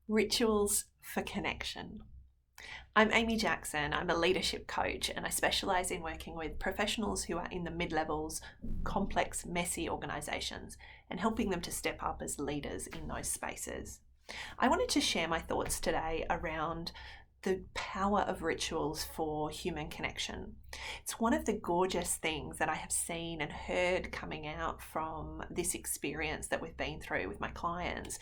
Rituals for connection. I'm Amy Jackson. I'm a leadership coach and I specialise in working with professionals who are in the mid-levels, complex, messy organisations and helping them to step up as leaders in those spaces. I wanted to share my thoughts today around the power of rituals for human connection. It's one of the gorgeous things that I have seen and heard coming out from this experience that we've been through with my clients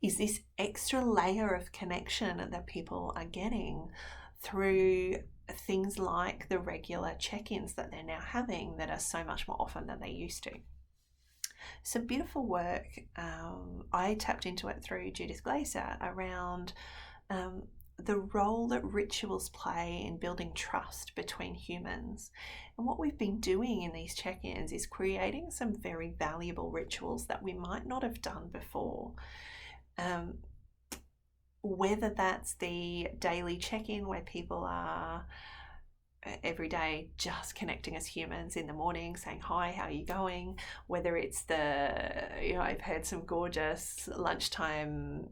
is this extra layer of connection that people are getting through things like the regular check-ins that they're now having that are so much more often than they used to. Some beautiful work. I tapped into it through Judith Glaser around the role that rituals play in building trust between humans. And what we've been doing in these check-ins is creating some very valuable rituals that we might not have done before. Whether that's the daily check-in where people are every day just connecting as humans in the morning, saying hi, how are you going, whether it's I've heard some gorgeous lunchtime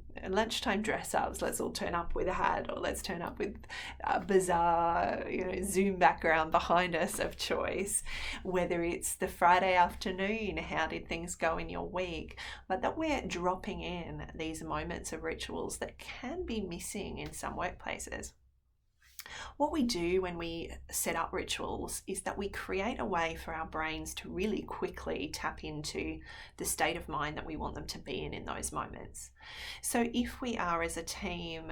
dress ups, let's all turn up with a hat, or let's turn up with a bizarre Zoom background behind us of choice, whether it's the Friday afternoon, how did things go in your week, but that we're dropping in these moments of rituals that can be missing in some workplaces. What we do when we set up rituals is that we create a way for our brains to really quickly tap into the state of mind that we want them to be in those moments. So if we are as a team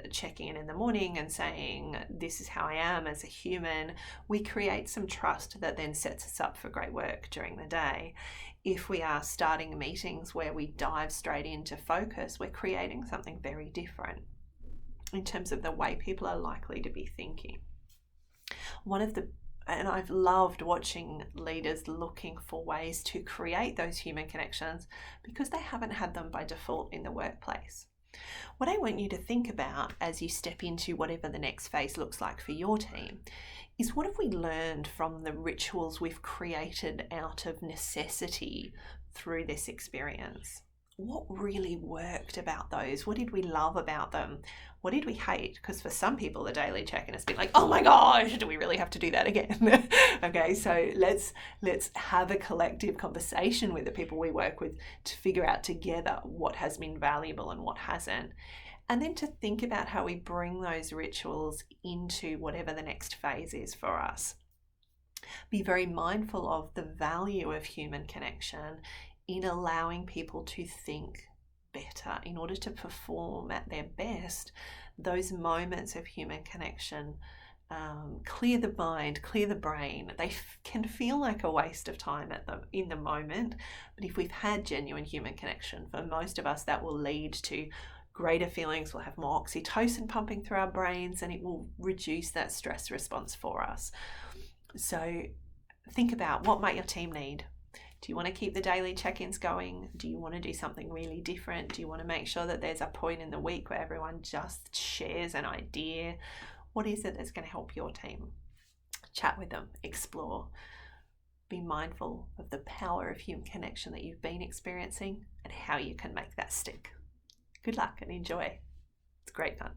checking in the morning and saying, this is how I am as a human, we create some trust that then sets us up for great work during the day. If we are starting meetings where we dive straight into focus, we're creating something very different in terms of the way people are likely to be thinking. And I've loved watching leaders looking for ways to create those human connections because they haven't had them by default in the workplace. What I want you to think about as you step into whatever the next phase looks like for your team is, what have we learned from the rituals we've created out of necessity through this experience? What really worked about those? What did we love about them? What did we hate? Because for some people, the daily check-in has been like, oh my gosh, do we really have to do that again? Okay, so let's have a collective conversation with the people we work with to figure out together what has been valuable and what hasn't. And then to think about how we bring those rituals into whatever the next phase is for us. Be very mindful of the value of human connection in allowing people to think better in order to perform at their best. Those moments of human connection clear the mind, clear the brain. They can feel like a waste of time in the moment, but if we've had genuine human connection, for most of us that will lead to greater feelings. We'll have more oxytocin pumping through our brains and it will reduce that stress response for us. So think about, what might your team need? Do you want to keep the daily check-ins going? Do you want to do something really different? Do you want to make sure that there's a point in the week where everyone just shares an idea? What is it that's going to help your team? Chat with them, explore. Be mindful of the power of human connection that you've been experiencing and how you can make that stick. Good luck and enjoy. It's great fun.